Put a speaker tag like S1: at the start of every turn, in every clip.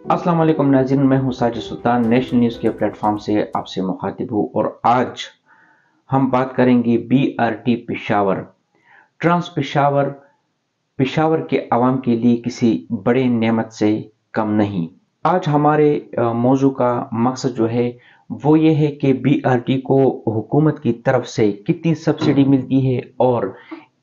S1: अस्सलाम वालेकुम नाज़रीन, मैं हूं साजिद सुल्तान। नेशनल न्यूज़ के प्लेटफॉर्म से आपसे मुखातिब हूं और आज हम बात करेंगे बीआरटी पेशावर। ट्रांस पेशावर पेशावर के अवाम के लिए किसी बड़े नेमत से कम नहीं। आज हमारे मौजू का मकसद जो है वो ये है कि बीआरटी को हुकूमत की तरफ से कितनी सब्सिडी मिलती है और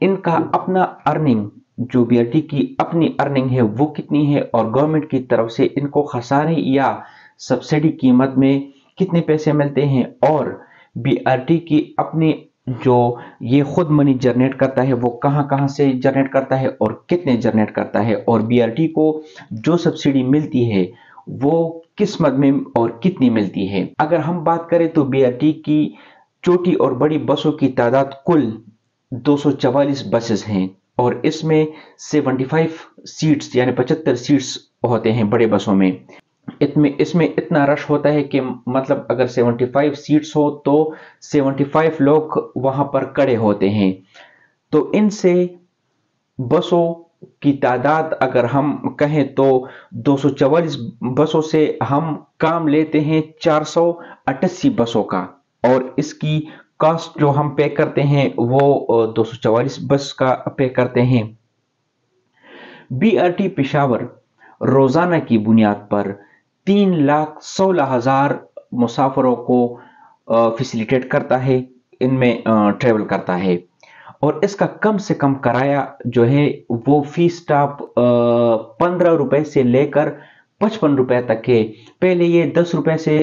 S1: इनका अपना अर्निंग, जो बीआरटी की अपनी अर्निंग है वो कितनी है, और गवर्नमेंट की तरफ से इनको खसारे या सब्सिडी कीमत में कितने पैसे मिलते हैं, और बीआरटी की अपनी जो ये खुद मनी जनरेट करता है वो कहां कहां से जनरेट करता है और कितने जनरेट करता है, और बीआरटी को जो सब्सिडी मिलती है वो किस मद में और कितनी मिलती है। अगर हम बात करें तो बीआरटी की छोटी और बड़ी बसों की तादाद कुल 244 बसेस हैं और इसमें 75 सीट्स यानी 75 सीट्स होते हैं बड़े बसों में। इसमें इतना रश होता है कि मतलब अगर 75 सीट्स हो तो 75 लोग वहां पर खड़े होते हैं। तो इनसे बसों की तादाद अगर हम कहें तो 244 बसों से हम काम लेते हैं 488 बसों का, और इसकी कॉस्ट जो हम पे करते हैं वो 244 बस का पे करते हैं। बीआरटी पेशावर रोजाना की बुनियाद पर 3,16,000 मुसाफिरों को फैसिलिटेट करता है, इनमें ट्रेवल करता है, और इसका कम से कम किराया जो है वो फी स्टॉप 15 रुपए से लेकर 55 रुपए तक है। पहले ये 10 रुपए से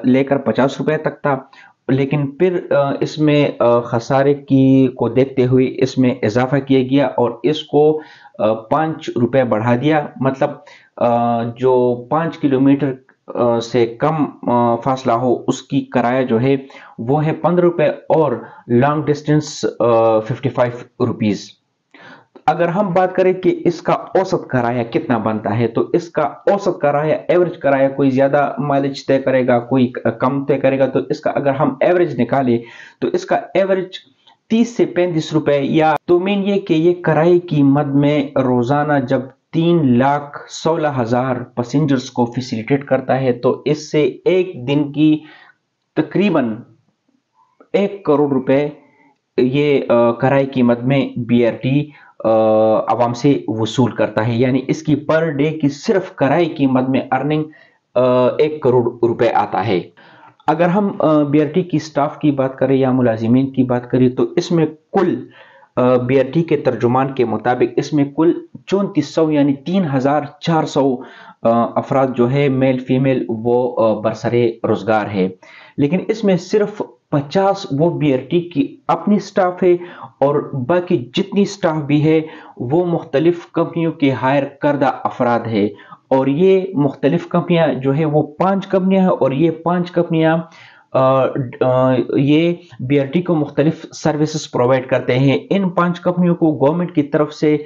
S1: लेकर 50 रुपए तक था, लेकिन फिर इसमें खसारे की को देखते हुए इसमें इजाफा किया गया और इसको 5 रुपए बढ़ा दिया। मतलब जो 5 किलोमीटर से कम फासला हो उसकी किराया जो है वो है 15 रुपए और लॉन्ग डिस्टेंस 55 रुपीज। अगर हम बात करें कि इसका औसत किराया कितना बनता है तो इसका औसत किराया, एवरेज किराया, कोई ज्यादा माइलेज तय करेगा कोई कम तय करेगा, तो इसका अगर हम एवरेज निकाले तो इसका एवरेज 30 से 35 रुपए। या तो मेन ये कि ये किराए की मद में रोजाना जब 3,16,000 पैसेंजर्स को फैसिलिटेट करता है तो इससे एक दिन की तकरीबन 1 करोड़ रुपए ये किराए की मद में बीआरटी आवाम से वसूल करता है। यानी इसकी पर डे की सिर्फ किराए की मद में अर्निंग 1 करोड़ रुपए आता है। अगर हम बीआरटी की स्टाफ की बात करें या मुलाजिमीन की बात करें तो इसमें कुल बीआरटी के तर्जुमान के मुताबिक इसमें कुल 3400 यानी 3,400 अफराद जो है मेल फीमेल वो बरसरे रोजगार है। लेकिन इसमें सिर्फ 50 वो बीआरटी की अपनी स्टाफ है और बाकी जितनी स्टाफ भी है वो मुख्तलिफ कंपनियों के हायर करदा अफराद है। और ये मुख्तलिफ कंपनियां जो है वो 5 कंपनियां हैं और ये 5 कंपनियां ये बीआरटी को मुख्तलिफ सर्विसेज प्रोवाइड करते हैं। इन 5 कंपनियों को गवर्नमेंट की तरफ से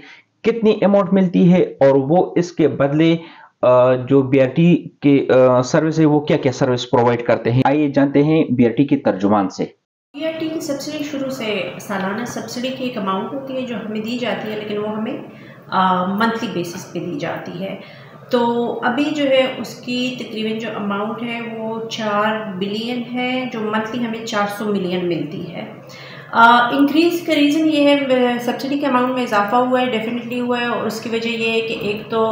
S1: कितनी अमाउंट मिलती है और वो इसके बदले जो बीआरटी के सर्विस है वो क्या क्या सर्विस प्रोवाइड करते हैं, आइए जानते हैं बीआरटी के तर्जुमान से।
S2: बीआरटी की सब्सिडी शुरू से सालाना सब्सिडी की एक अमाउंट होती है जो हमें दी जाती है, लेकिन वो हमें मंथली बेसिस पे दी जाती है। तो अभी जो है उसकी तकरीबन जो अमाउंट है वो 4 बिलियन है, जो मंथली हमें 400 मिलियन मिलती है। इंक्रीज़ का रीज़न ये है सब्सिडी के अमाउंट में इजाफा हुआ है, डेफिनेटली हुआ है, और उसकी वजह ये है कि एक तो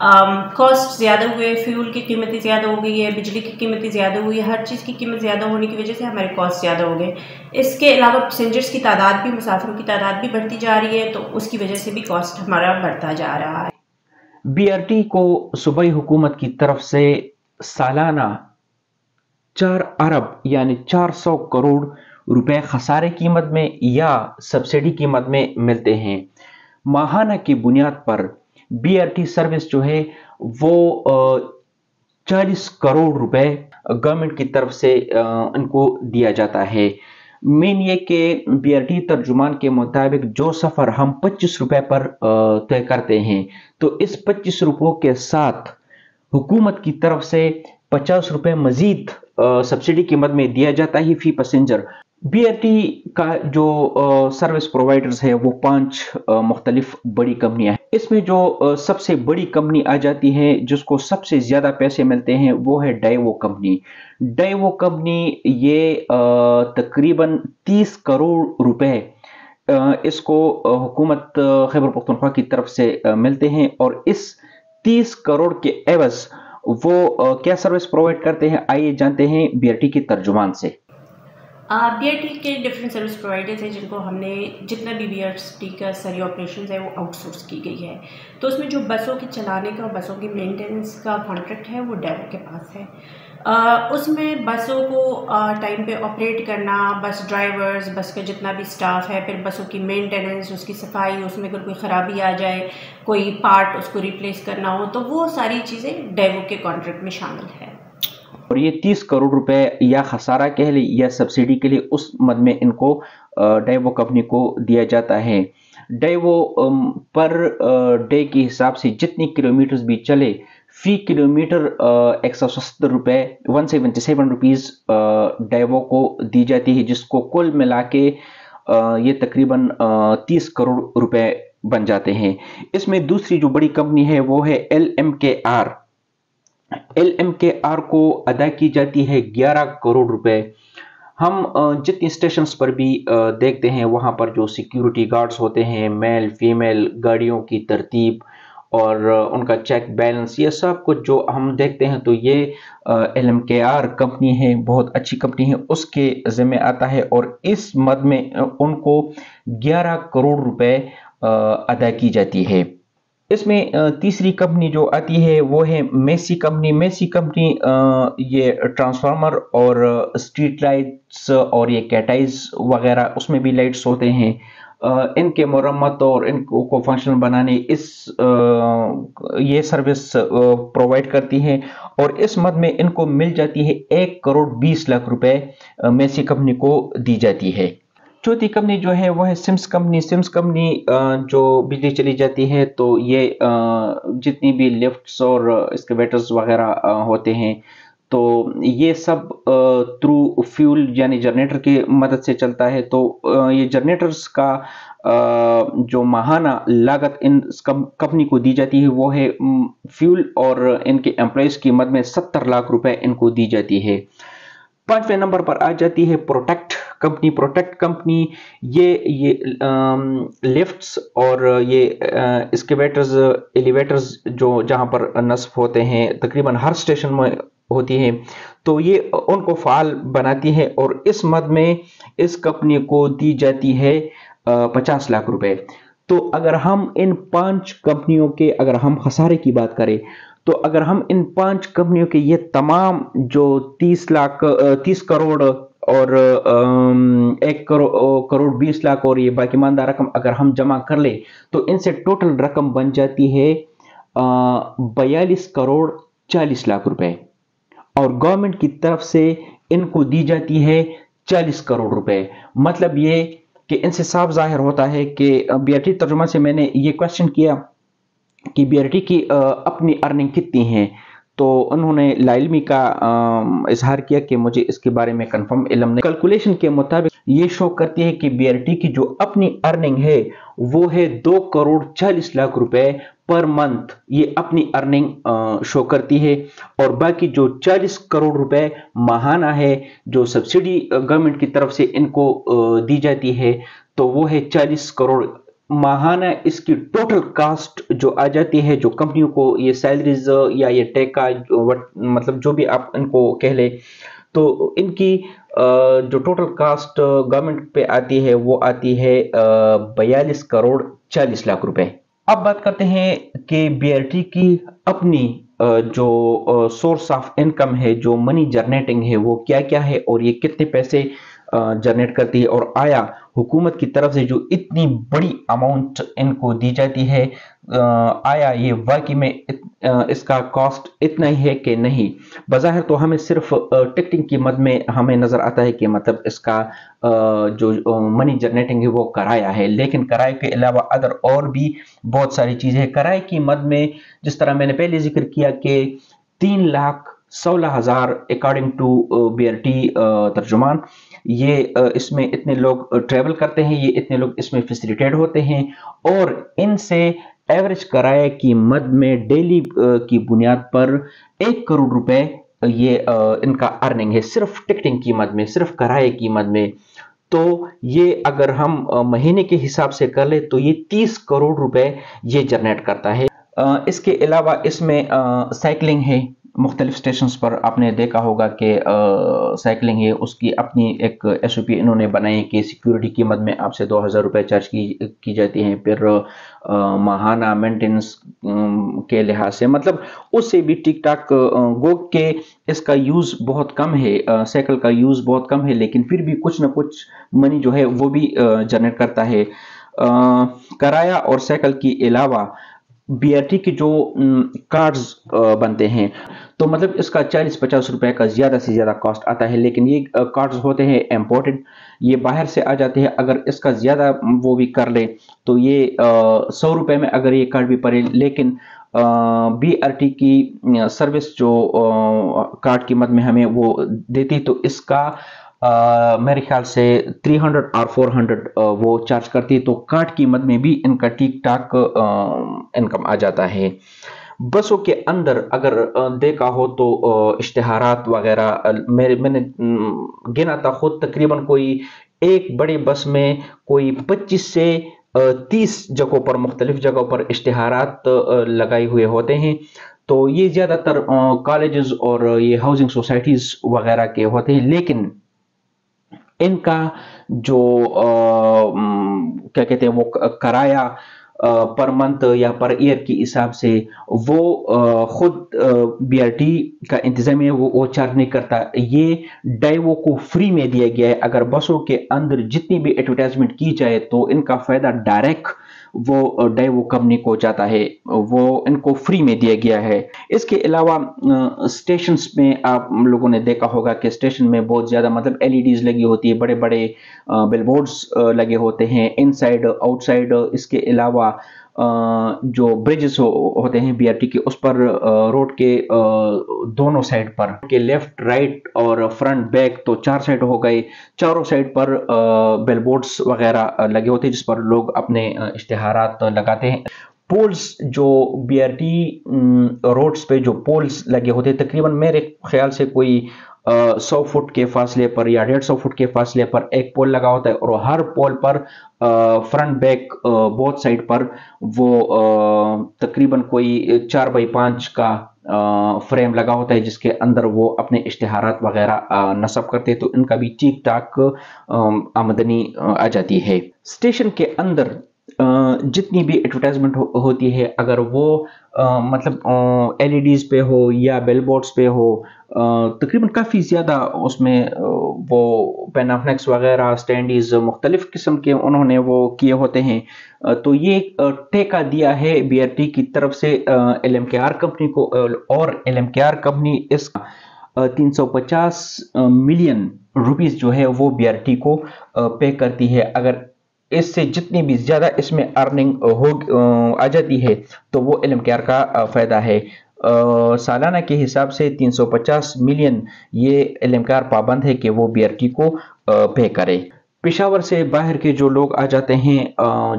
S2: कॉस्ट ज़्यादा हुए, फ्यूल की कीमतें ज़्यादा हो गई है, बिजली की कीमतें ज़्यादा हुई है, हर चीज़ की कीमत ज़्यादा होने की वजह से हमारे कॉस्ट ज़्यादा हो गए। इसके अलावा पैसेंजर्स की तादाद भी, मुसाफिरों की तादाद भी बढ़ती जा रही है, तो उसकी वजह से भी कॉस्ट हमारा बढ़ता जा रहा है।
S1: बीआरटी को सूबाई हुकूमत की तरफ से सालाना 4 अरब यानी 400 करोड़ रुपए खसारे कीमत में या सब्सिडी कीमत में मिलते हैं। माहाना की बुनियाद पर बीआरटी सर्विस जो है वो 40 करोड़ रुपए गवर्नमेंट की तरफ से इनको दिया जाता है। मेन ये कि बीआरटी तर्जुमान के मुताबिक जो सफ़र हम 25 रुपए पर तय करते हैं तो इस 25 रुपयों के साथ हुकूमत की तरफ से 50 रुपए मजीद सब्सिडी की मद में दिया जाता है फी पैसेंजर। BRT का जो सर्विस प्रोवाइडर्स है वो 5 मुख्तलिफ बड़ी कंपनियां हैं। इसमें जो सबसे बड़ी कंपनी आ जाती है जिसको सबसे ज़्यादा पैसे मिलते हैं वो है डाइवो कंपनी। डाइवो कंपनी ये तकरीबन 30 करोड़ रुपए इसको हुकूमत खैबर पख्तूनख्वा की तरफ से मिलते हैं, और इस 30 करोड़ के एवज वो क्या सर्विस प्रोवाइड करते हैं, आइए जानते हैं BRT के तर्जुमान से।
S2: BRT के डिफरेंट सर्विस प्रोवाइडर्स हैं जिनको हमने जितना भी BRT का सारी ऑपरेशन है वो आउटसोर्स की गई है। तो उसमें जो बसों के चलाने का और बसों की मेंटेनेंस का कॉन्ट्रैक्ट है वो डाइवो के पास है। उसमें बसों को टाइम पे ऑपरेट करना, बस ड्राइवर्स, बस का जितना भी स्टाफ है, फिर बसों की मेंटेनेंस, उसकी सफाई, उसमें अगर कोई ख़राबी आ जाए, कोई पार्ट उसको रिप्लेस करना हो, तो वो सारी चीज़ें डाइवो के कॉन्ट्रैक्ट में शामिल है।
S1: और ये 30 करोड़ रुपए या खसारा कह ले या सब्सिडी के लिए उस मद में इनको डाइवो कंपनी को दिया जाता है। डाइवो पर डे के हिसाब से जितनी किलोमीटर्स भी चले, फी किलोमीटर 170 रुपए 177 रुपीज डाइवो को दी जाती है, जिसको कुल मिला के ये तकरीबन 30 करोड़ रुपए बन जाते हैं। इसमें दूसरी जो बड़ी कंपनी है वो है LMKR। LMKR को अदा की जाती है 11 करोड़ रुपए। हम जितनी स्टेशंस पर भी देखते हैं वहां पर जो सिक्योरिटी गार्ड्स होते हैं, मेल फीमेल, गाड़ियों की तरतीब और उनका चेक बैलेंस, ये सब कुछ जो हम देखते हैं, तो ये LMKR कंपनी है, बहुत अच्छी कंपनी है, उसके ज़िम्मे आता है, और इस मद में उनको 11 करोड़ रुपए अदा की जाती है। इसमें तीसरी कंपनी जो आती है वो है मेसी कंपनी। मेसी कंपनी ये ट्रांसफार्मर और स्ट्रीट लाइट्स और ये कैटाइज वगैरह उसमें भी लाइट्स होते हैं, इनके मरम्मत और इनको फंक्शनल बनाने ये सर्विस प्रोवाइड करती है, और इस मद में इनको मिल जाती है 1 करोड़ 20 लाख रुपए मेसी कंपनी को दी जाती है। चौथी कंपनी जो है वो है सिम्स कंपनी। सिम्स कंपनी जो बिजली चली जाती है तो ये जितनी भी लिफ्ट्स और एक्सकेवेटर्स वगैरह होते हैं, तो ये सब थ्रू फ्यूल यानी जनरेटर की मदद से चलता है। तो ये जनरेटर्स का जो माहाना लागत इन कंपनी को दी जाती है वो है फ्यूल और इनके एम्प्लॉयज की मद में 70 लाख रुपए इनको दी जाती है। 5वें नंबर पर आ जाती है प्रोटेक्ट कंपनी। प्रोटेक्ट कंपनी ये लिफ्ट्स और ये एक्सकेवेटर्स, एलिवेटर्स जो जहां पर नस्ब होते हैं तकरीबन हर स्टेशन में होती है, तो ये उनको फाल बनाती है, और इस मद में इस कंपनी को दी जाती है 50 लाख रुपए। तो अगर हम इन 5 कंपनियों के अगर हम खसारे की बात करें, तो अगर हम इन 5 कंपनियों के ये तमाम जो 30 करोड़ और 1 करोड़ 20 लाख और ये बाकी मानदा रकम अगर हम जमा कर ले, तो इनसे टोटल रकम बन जाती है 42 करोड़ 40 लाख रुपए, और गवर्नमेंट की तरफ से इनको दी जाती है 40 करोड़ रुपए। मतलब ये कि इनसे साफ जाहिर होता है कि BRT तर्जुमा से मैंने ये क्वेश्चन किया कि BRT की अपनी अर्निंग कितनी है, तो उन्होंने लाइलमी का इजहार किया कि मुझे इसके बारे में कंफर्म इल्म नहीं। कैलकुलेशन के मुताबिक ये शो करती है कि BRT की जो अपनी अर्निंग है वो है 2 करोड़ 40 लाख रुपए पर मंथ, ये अपनी अर्निंग शो करती है। और बाकी जो 40 करोड़ रुपए माहाना है जो सब्सिडी गवर्नमेंट की तरफ से इनको दी जाती है, तो वो है 40 करोड़ माहाना। इसकी टोटल कास्ट जो आ जाती है, जो कंपनियों को ये सैलरीज या ये टेका मतलब जो भी आप इनको कह ले, तो इनकी जो टोटल कास्ट गवर्नमेंट पे आती है वो आती है 42 करोड़ 40 लाख रुपए। अब बात करते हैं कि BRT की अपनी जो सोर्स ऑफ इनकम है, जो मनी जनरेटिंग है, वो क्या क्या है और ये कितने पैसे जनरेट करती है, और आया हुकूमत की तरफ से जो इतनी बड़ी अमाउंट इनको दी जाती है, आया ये वाकई में इसका कॉस्ट इतना ही है कि नहीं। बज़ाहिर तो हमें सिर्फ टिकटिंग की मद में हमें नज़र आता है कि मतलब इसका जो मनी जनरेटिंग है वो किराया है, लेकिन किराए के अलावा अदर और भी बहुत सारी चीज़ें हैं। किराए की मद में जिस तरह मैंने पहले जिक्र किया कि 3 लाख 16,000 اکارڈنگ ٹو BRT ترجمان. یہ اس میں اتنے لوگ ٹریول کرتے ہیں، یہ اتنے لوگ اس میں فیسیلیٹیٹ ہوتے ہیں، اور ان سے ایوریج کرایہ کی مد میں ڈیلی کی بنیاد پر 1 کروڑ روپے یہ ان کا ارننگ ہے، صرف ٹکٹنگ کی مد میں، صرف کرایے کی مد میں. تو یہ اگر ہم مہینے کے حساب سے کر لیں تو یہ 30 کروڑ روپے یہ جنریٹ کرتا ہے. اس کے علاوہ اس میں سائیکلنگ ہے. مختلف سٹیشنز پر آپ نے دیکھا ہوگا کہ سائیکلنگ ہے، اس کی اپنی ایک SOP انہوں نے بنائی کہ سیکیورٹی کی مد میں آپ سے 2,000 روپے چارج کی جاتی ہیں. پھر ماہانہ مینٹیننس کے لحاظ سے مطلب اس سے بھی ٹھیک ٹھاک گو کہ اس کا یوز بہت کم ہے، سائیکل کا یوز بہت کم ہے، لیکن پھر بھی کچھ نہ کچھ منی جو ہے وہ بھی جنریٹ کرتا ہے. کرایہ اور سائیکل کے علاوہ BRT کی جو کارڈز بنتے ہیں تو مطلب اس کا 40-50 روپے کا زیادہ سے زیادہ کاسٹ آتا ہے، لیکن یہ کارڈز ہوتے ہیں امپورٹڈ، یہ باہر سے آ جاتے ہیں. اگر اس کا زیادہ وہ بھی کر لے تو یہ 100 روپے میں اگر یہ کارڈ بھی پڑے، لیکن BRT کی سروس جو کارڈ کی مد میں ہمیں وہ دیتی تو اس کا میرے خیال سے 300 اور 400 وہ چارج کرتی، تو کارڈ کی مد میں بھی ان کا ٹھیک ٹھاک انکم آ جاتا ہے. بسوں کے اندر اگر دیکھا ہو تو اشتہارات وغیرہ میں نے گنا تھا خود، تقریباً کوئی ایک بڑے بس میں کوئی 25 سے 30 جگہوں پر، مختلف جگہوں پر اشتہارات لگائے ہوئے ہوتے ہیں. تو یہ زیادہ تر کالجز اور یہ ہاؤسنگ سوسائٹیز وغیرہ کے ہوتے ہیں، لیکن ان کا جو کیا کہتے ہیں وہ کرایہ پر منتھ یا پر ایئر کی حساب سے وہ خود BRT کا انتظامیہ وہ چارج نہیں کرتا. یہ ڈائیوو کو فری میں دیا گیا ہے. اگر بسوں کے اندر جتنی بھی ایڈورٹائزمنٹ کی جائے تو ان کا فائدہ ڈائریکٹ وہ ڈائیوو کمپنی کو جاتا ہے، وہ ان کو فری میں دیا گیا ہے. اس کے علاوہ اسٹیشنز میں آپ لوگوں نے دیکھا ہوگا کہ اسٹیشن میں بہت زیادہ مطلب LEDs لگی ہوتی ہے، بڑے بڑے بل بورڈز لگے ہوتے ہیں ان سائڈ آؤٹ سائڈ. اس کے علاوہ جو بریجز ہوتے ہیں BRT کے، اس پر روڈ کے دونوں سائڈ پر کے لیفٹ رائٹ اور فرنٹ بیک تو 4 سائڈ ہو گئے، چاروں سائڈ پر بیل بورڈز وغیرہ لگے ہوتے ہیں جس پر لوگ اپنے اشتہارات لگاتے ہیں. پولز جو BRT روڈز پہ جو پولز لگے ہوتے ہیں تقریباً میرے خیال سے کوئی 100 فٹ کے فاصلے پر یا 150 فٹ کے فاصلے پر ایک پول لگا ہوتا ہے، اور ہر پول پر فرنٹ بیک بہت سائڈ پر وہ تقریباً کوئی 4x5 کا فریم لگا ہوتا ہے جس کے اندر وہ اپنے اشتہارات وغیرہ نصب کرتے ہیں، تو ان کا بھی ٹھیک ٹھاک آمدنی آ جاتی ہے. اسٹیشن کے اندر جتنی بھی ایڈورٹائزمنٹ ہوتی ہے اگر وہ مطلب LEDs پہ ہو یا بیل بورڈز پہ ہو، تقریباً کافی زیادہ اس میں وہ پینافلیکس وغیرہ اسٹینڈیز مختلف قسم کے انہوں نے وہ کیے ہوتے ہیں. تو یہ ٹیکہ دیا ہے BRT کی طرف سے LMKR کمپنی کو، اور LMKR کمپنی اس 350 ملین روپیز جو ہے وہ BRT کو پے کرتی ہے. اگر اس سے جتنی بھی زیادہ اس میں ارننگ آ جاتی ہے تو وہ LMKR کا فائدہ ہے. سالانہ کے حساب سے 350 ملین یہ LMKR پابند ہے کہ وہ BRT کو پے کرے. پشاور سے باہر کے جو لوگ آ جاتے ہیں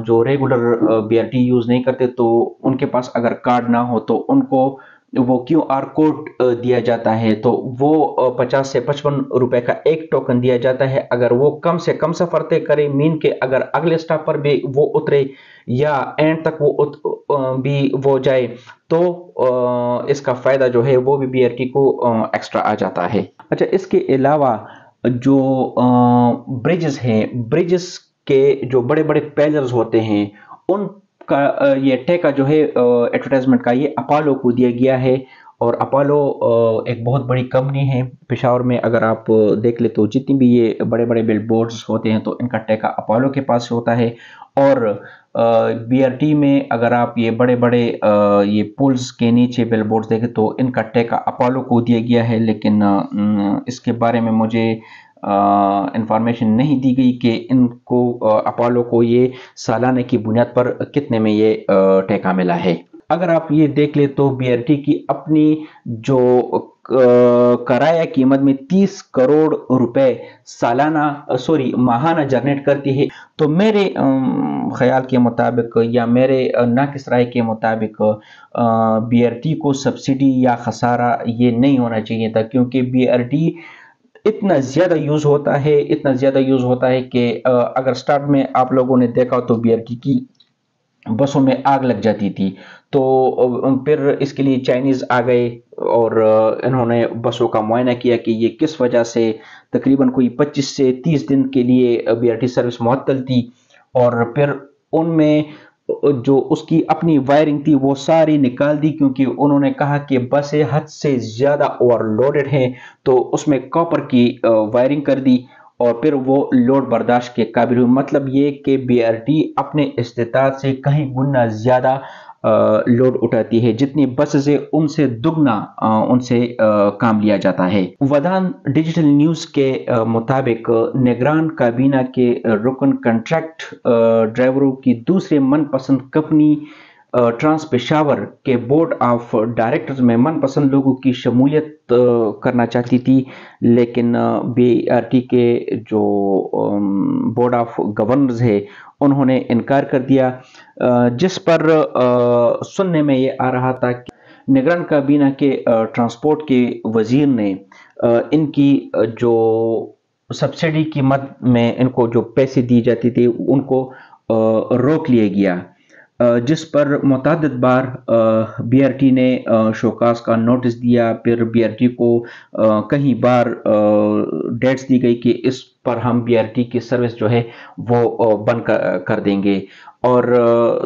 S1: جو ریگولر BRT یوز نہیں کرتے، تو ان کے پاس اگر کارڈ نہ ہو تو ان کو وہ QR کوڈ دیا جاتا ہے، تو وہ 50 سے 55 روپے کا ایک ٹوکن دیا جاتا ہے. اگر وہ کم سے کم سفر طے کرے، مین کے اگر اگلے سٹاپ پر بھی وہ اترے یا اینڈ تک وہ بھی وہ جائے تو اس کا فائدہ جو ہے وہ بھی BRT کو ایکسٹرا آ جاتا ہے. اچھا، اس کے علاوہ جو بریجز ہیں، بریجز کے جو بڑے بڑے پیلرز ہوتے ہیں ان کا یہ ٹیکہ جو ہے ایڈورٹائزمنٹ کا یہ اپالو کو دیا گیا ہے. اور اپالو ایک بہت بڑی کمپنی ہے پشاور میں. اگر آپ دیکھ لیں تو جتنی بھی یہ بڑے بڑے بل بورڈز ہوتے ہیں تو ان کا ٹیکہ اپالو کے پاس ہوتا ہے. اور BRT میں اگر آپ یہ بڑے بڑے یہ پولز کے نیچے بل بورڈز دیکھیں تو ان کا ٹیکہ اپالو کو دیا گیا ہے، لیکن اس کے بارے میں مجھے انفارمیشن نہیں دی گئی کہ ان کو اپالو کو یہ سالانہ کی بنیاد پر کتنے میں یہ ٹیکہ ملا ہے. اگر آپ یہ دیکھ لیں تو BRT کی اپنی جو कराया कीमत में 30 करोड़ रुपए माहाना जनरेट करती है। तो मेरे ख्याल के मुताबिक या मेरे नाकिस राय के मुताबिक BRT को सब्सिडी या खसारा ये नहीं होना चाहिए था, क्योंकि BRT इतना ज़्यादा यूज़ होता है कि अगर स्टार्ट में आप लोगों ने देखा तो BRT की बसों में आग लग जाती थी। तो फिर इसके लिए चाइनीज़ आ गए और इन्होंने बसों का मुआयना किया कि ये किस वजह से तकरीबन कोई 25 से 30 दिन के लिए BRT सर्विस मुअत्तल थी, और फिर उनमें जो उसकी अपनी वायरिंग थी वो सारी निकाल दी, क्योंकि उन्होंने कहा कि बसें हद से ज़्यादा ओवरलोडेड हैं, तो उसमें कॉपर की वायरिंग कर दी और फिर वो लोड बर्दाश्त के काबिल हुई। मतलब ये कि BRT अपने इस्तेताअत से कहीं गुना ज़्यादा लोड उठाती है, जितनी बसें है उनसे दुगना उनसे काम लिया जाता है। वदान डिजिटल न्यूज़ के मुताबिक निगरान काबीना के रुकन कंट्रैक्ट ड्राइवरों की दूसरे मनपसंद कंपनी ट्रांस पेशावर के बोर्ड ऑफ डायरेक्टर्स में मनपसंद लोगों की शमूलियत करना चाहती थी, लेकिन BRT के जो बोर्ड ऑफ गवर्नर्स है उन्होंने इनकार कर दिया, जिस पर सुनने में ये आ रहा था कि निगरान काबीना के ट्रांसपोर्ट के वजीर ने इनकी जो सब्सिडी की मद में इनको जो पैसे दी जाती थी उनको रोक लिया गया, जिस पर मुतअद्दिद बार BRT ने शोकास का नोटिस दिया। फिर BRT को कई बार डेट्स दी गई कि इस पर हम BRT की सर्विस जो है वो बंद कर देंगे, और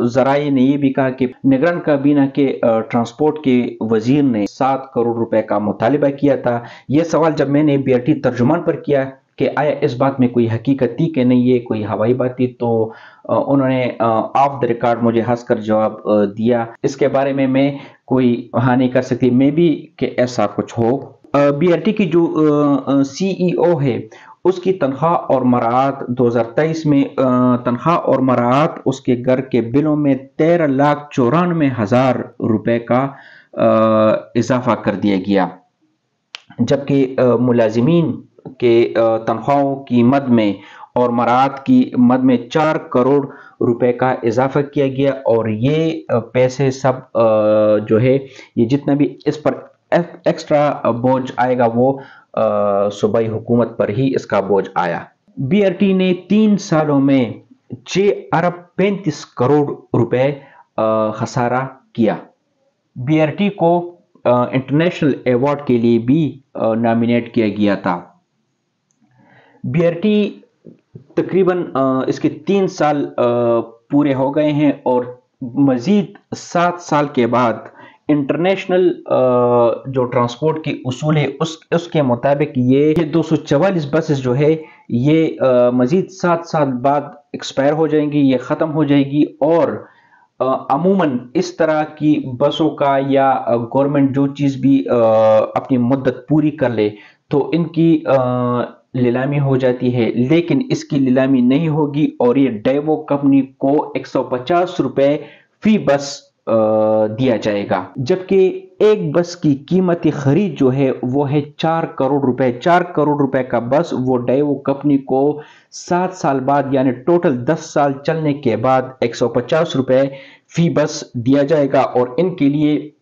S1: ज़राए ने ये भी कहा कि निगरान काबीना के ट्रांसपोर्ट के वजीर ने 7 करोड़ रुपए का मुतालिबा किया था। ये सवाल जब मैंने BRT तर्जुमान पर किया कि आया इस बात में कोई हकीकत थी कि नहीं, ये कोई हवाई बात थी, तो उन्होंने ऑफ द रिकॉर्ड मुझे हंसकर जवाब दिया। इसके बारे में मैं कोई हाँ नहीं कर सकती, मे भी कि ऐसा कुछ हो। BRT की जो CEO है उसकी तनख्वाह और मराआत 2023 में तनख्वाह और मराआत उसके घर के बिलों में 13,94,000 रुपए का इजाफा कर दिया गया, जबकि मुलाजिमीन के तनख्वाहों की मद में और मराआत की मद में 4 करोड़ रुपए का इजाफा किया गया, और ये पैसे सब जो है ये जितना भी इस पर एक्स्ट्रा बोझ आएगा वो सूबाई हुकूमत पर ही इसका बोझ आया। BRT ने 3 सालों में 6 अरब 35 करोड़ रुपए खसारा किया। BRT को इंटरनेशनल अवार्ड के लिए भी नॉमिनेट किया गया था। BRT तकरीबन इसके 3 साल पूरे हो गए हैं, और मजीद 7 साल के बाद इंटरनेशनल जो ट्रांसपोर्ट के उसूल है उसके मुताबिक ये 244 बसेस जो है ये मजीद 7 साल बाद एक्सपायर हो जाएंगी, ये ख़त्म हो जाएगी, और अमूमन इस तरह की बसों का या गवर्नमेंट जो चीज़ भी अपनी मुद्दत पूरी कर ले तो इनकी नीलामी हो जाती है, लेकिन इसकी नीलामी नहीं होगी, और ये डेवो कंपनी को 150 रुपए फी बस दिया जाएगा, जबकि एक बस की कीमती खरीद जो है वो है 4 करोड़ रुपए। 4 करोड़ रुपए का बस वो डेवो कंपनी को 7 साल बाद यानी टोटल 10 साल चलने के बाद 150 रुपए फी बस दिया जाएगा, और इनके लिए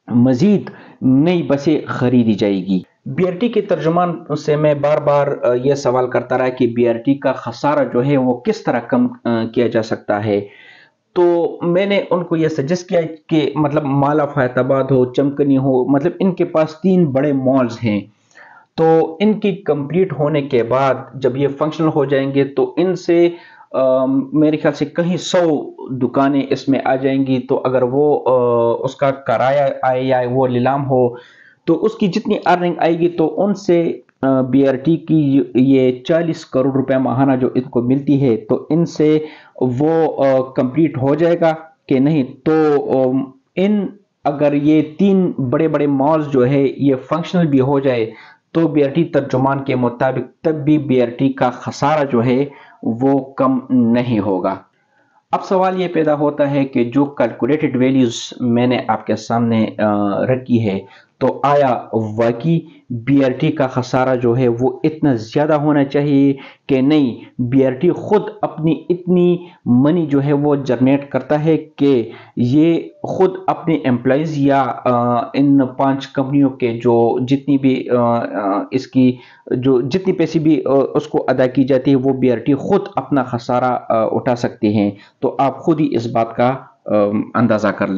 S1: मजीद नई बसें खरीदी जाएगी। BRT के तर्जुमान से मैं बार बार यह सवाल करता रहा कि BRT का खसारा जो है वो किस तरह कम किया जा सकता है, तो मैंने उनको यह सजेस्ट किया कि मतलब माला फैताबाद हो, चमकनी हो, मतलब इनके पास 3 बड़े मॉल्स हैं, तो इनकी कंप्लीट होने के बाद जब ये फंक्शनल हो जाएंगे तो इनसे मेरे ख्याल से कहीं 100 दुकानें इसमें आ जाएंगी। तो अगर वो उसका किराया आए या वो नीलाम हो तो उसकी जितनी अर्निंग आएगी तो उनसे BRT की ये 40 करोड़ रुपए माहाना जो इनको मिलती है तो इनसे वो कंप्लीट हो जाएगा कि नहीं। तो इन अगर ये 3 बड़े बड़े मॉल्स जो है ये फंक्शनल भी हो जाए तो BRT तर्जुमान के मुताबिक तब भी BRT का खसारा जो है वो कम नहीं होगा। अब सवाल ये पैदा होता है कि जो कैलकुलेटेड वैल्यूज मैंने आपके सामने रखी है تو آیا واقعی بی آر ٹی کا خسارہ جو ہے وہ اتنا زیادہ ہونا چاہیے کہ نہیں؟ بی آر ٹی خود اپنی اتنی منی جو ہے وہ جنریٹ کرتا ہے کہ یہ خود اپنے امپلائیز یا ان 5 کمپنیوں کے جو جتنی بھی اس کی جو جتنی پیسے بھی اس کو ادا کی جاتی ہے وہ بی آر ٹی خود اپنا خسارہ اٹھا سکتے ہیں. تو آپ خود ہی اس بات کا اندازہ کر لیں.